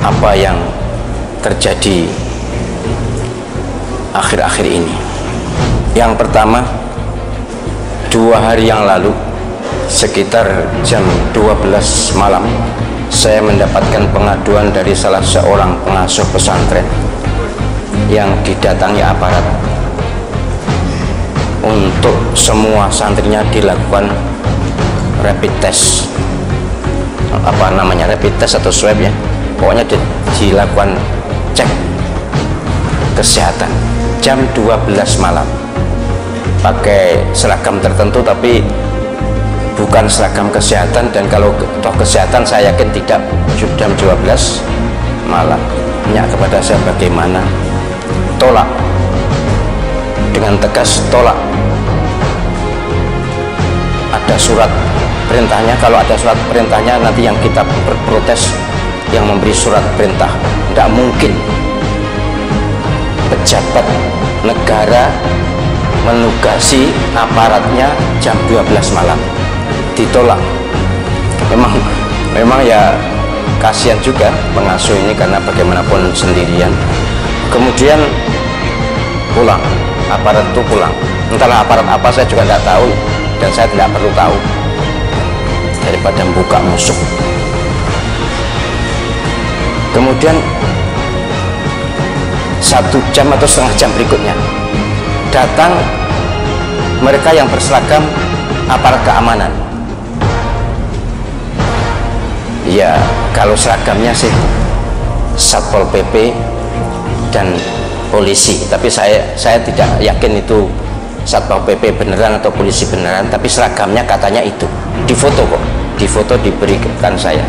apa yang terjadi akhir-akhir ini. Yang pertama, 2 hari yang lalu sekitar jam 12 malam saya mendapatkan pengaduan dari salah seorang pengasuh pesantren yang didatangi aparat untuk semua santrinya dilakukan rapid test, apa namanya, rapid test atau swab ya, pokoknya dilakukan cek kesehatan jam 12 malam pakai seragam tertentu, tapi bukan seragam kesehatan. Dan kalau toh kesehatan saya yakin tidak jam 12 malam. Tanya kepada saya bagaimana, tolak dengan tegas, tolak. Ada surat perintahnya, kalau ada surat perintahnya nanti yang kita berprotes yang memberi surat perintah. Tidak mungkin pejabat negara menugasi aparatnya jam 12 malam. Ditolak. Memang ya kasihan juga pengasuh ini, karena bagaimanapun sendirian. Kemudian pulang, aparat itu pulang. Entahlah aparat apa, saya juga tidak tahu, dan saya tidak perlu tahu daripada membuka musuh. Kemudian 1 jam atau setengah jam berikutnya datang mereka yang berseragam aparat keamanan. Ya, kalau seragamnya sih Satpol PP dan polisi, tapi saya tidak yakin itu Satpol PP beneran atau polisi beneran, tapi seragamnya katanya itu. Difoto kok, difoto diberikan saya.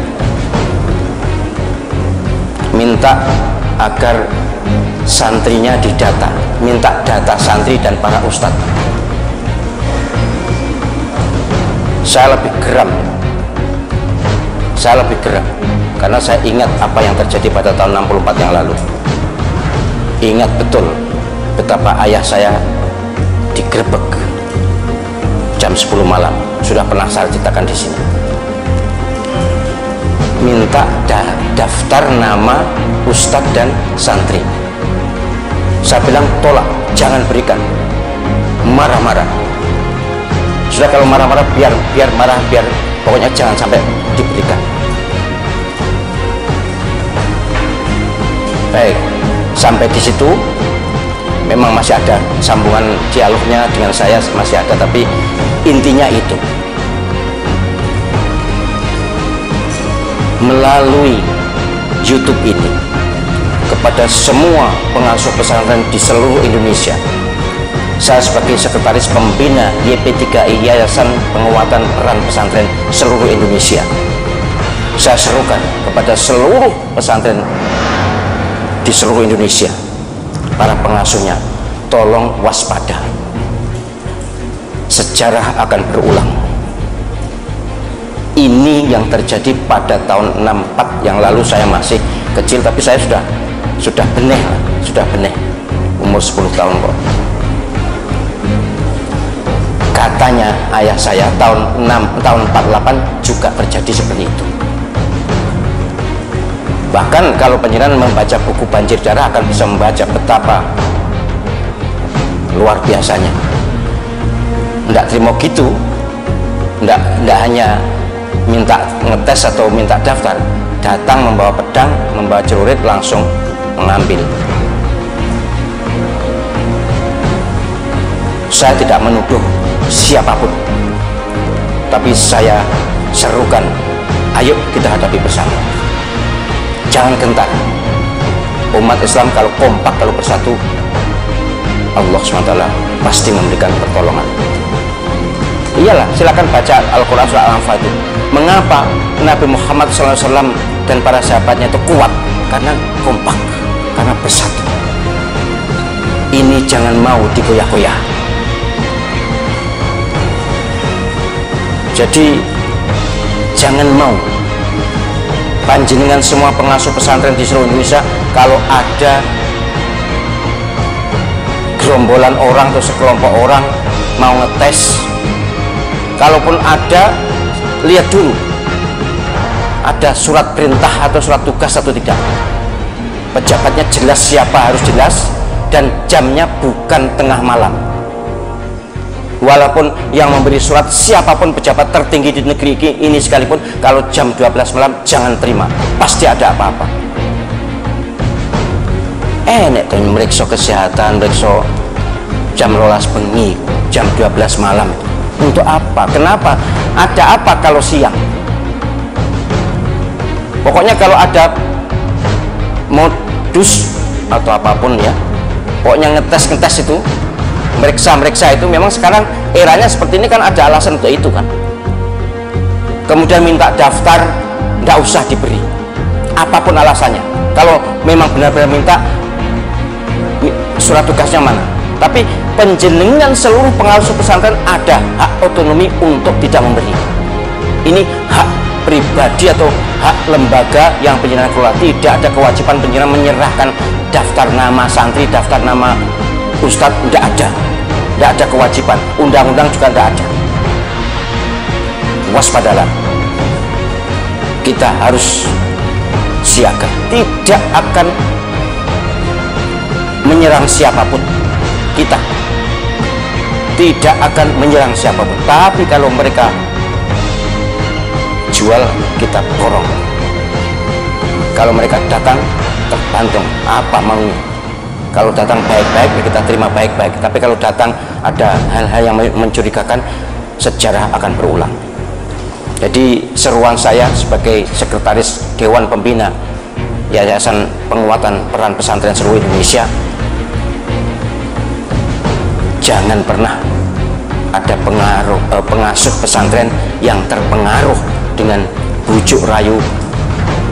Minta agar santrinya didata, minta data santri dan para ustadz. Saya lebih geram, karena saya ingat apa yang terjadi pada tahun 64 yang lalu. Ingat betul betapa ayah saya digerebek jam 10 malam. Sudah pernah saya ceritakan di sini. Minta daftar nama ustadz dan santri. Saya bilang tolak, jangan berikan. Marah-marah. Sudah, kalau marah-marah biar marah, biar pokoknya jangan sampai diberikan. Baik, sampai di situ memang masih ada sambungan dialognya dengan saya, masih ada, tapi intinya itu. Melalui YouTube ini kepada semua pengasuh pesantren di seluruh Indonesia, saya sebagai sekretaris pembina YP3I, Yayasan Penguatan Peran Pesantren seluruh Indonesia, saya serukan kepada seluruh pesantren di seluruh Indonesia, para pengasuhnya, tolong waspada. Sejarah akan berulang. Ini yang terjadi pada tahun 64 yang lalu. Saya masih kecil, tapi saya sudah benih, umur 10 tahun kok. Katanya ayah saya tahun 48 juga terjadi seperti itu. Bahkan kalau penjenengan membaca buku Banjir Darah akan bisa membaca betapa luar biasanya. Tidak terima gitu, tidak hanya minta ngetes atau minta daftar, datang membawa pedang, membawa celurit, langsung mengambil. Saya tidak menuduh siapapun, tapi saya serukan, ayo kita hadapi bersama. Jangan gentar. Umat Islam kalau kompak, kalau bersatu, Allah SWT pasti memberikan pertolongan. Iyalah, silakan baca Al-Quran surah Al-Anfal itu. Mengapa Nabi Muhammad SAW dan para sahabatnya itu kuat? Karena kompak, karena bersatu. Ini jangan mau digoyah-goyah. Jadi jangan mau panjenengan semua pengasuh pesantren di seluruh Indonesia, kalau ada gerombolan orang atau sekelompok orang mau ngetes, kalaupun ada, lihat dulu ada surat perintah atau surat tugas atau tidak. Pejabatnya jelas siapa, harus jelas, dan jamnya bukan tengah malam. Walaupun yang memberi surat siapapun pejabat tertinggi di negeri ini sekalipun, kalau jam 12 malam jangan terima, pasti ada apa-apa. Nek tuh meriksa kesehatan, meriksa jam 12 bengi, jam 12 malam. Untuk apa? Kenapa? Ada apa kalau siang? Pokoknya kalau ada modus atau apapun ya, pokoknya ngetes itu, meriksa itu, memang sekarang eranya seperti ini kan, ada alasan untuk itu kan. Kemudian minta daftar, nggak usah diberi, apapun alasannya. Kalau memang benar-benar minta, surat tugasnya mana? Tapi penjenengan seluruh pengasuh pesantren ada hak otonomi untuk tidak memberi. Ini hak pribadi atau hak lembaga yang penjenengan kelola. Tidak ada kewajiban penjenengan menyerahkan daftar nama santri, daftar nama ustadz, tidak ada. Tidak ada kewajiban, undang-undang juga tidak ada. Waspadalah, kita harus siaga, tidak akan menyerang siapapun. Kita tidak akan menyerang siapapun, tapi kalau mereka jual, kita borong. Kalau mereka datang, tergantung apa maunya. Kalau datang baik-baik, kita terima baik-baik. Tapi kalau datang ada hal-hal yang mencurigakan, sejarah akan berulang. Jadi seruan saya sebagai sekretaris Dewan Pembina Yayasan Penguatan Peran Pesantren Seluruh Indonesia, jangan pernah ada pengasuh pesantren yang terpengaruh dengan bujuk rayu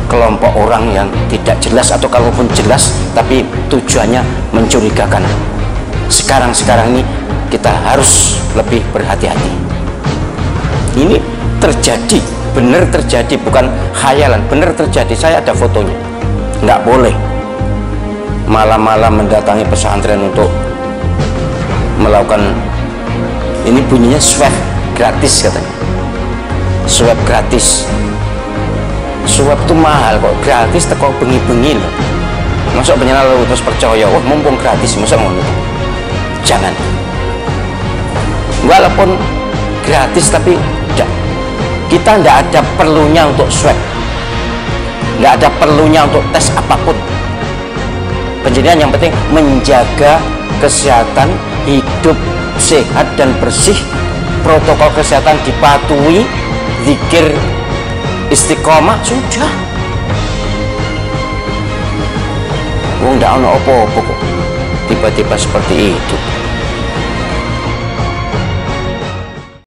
kelompok orang yang tidak jelas, atau kalaupun jelas tapi tujuannya mencurigakan. Sekarang ini kita harus lebih berhati-hati. Ini terjadi, benar terjadi, bukan khayalan, benar terjadi. Saya ada fotonya. Nggak boleh malam-malam mendatangi pesantren untuk melakukan, ini bunyinya swab gratis katanya. Swab gratis. Swab itu mahal kok, gratis teko bengi-bengi loh. Masuk penyenal lo terus percaya, wah mumpung gratis, masa ngono. Jangan. Walaupun gratis tapi kita tidak ada perlunya untuk swab, tidak ada perlunya untuk tes apapun. Penjenengan yang penting menjaga kesehatan, hidup sehat dan bersih, protokol kesehatan dipatuhi, zikir istiqomah, sudah. Wong ndak ono apa-apa kok tiba-tiba seperti itu.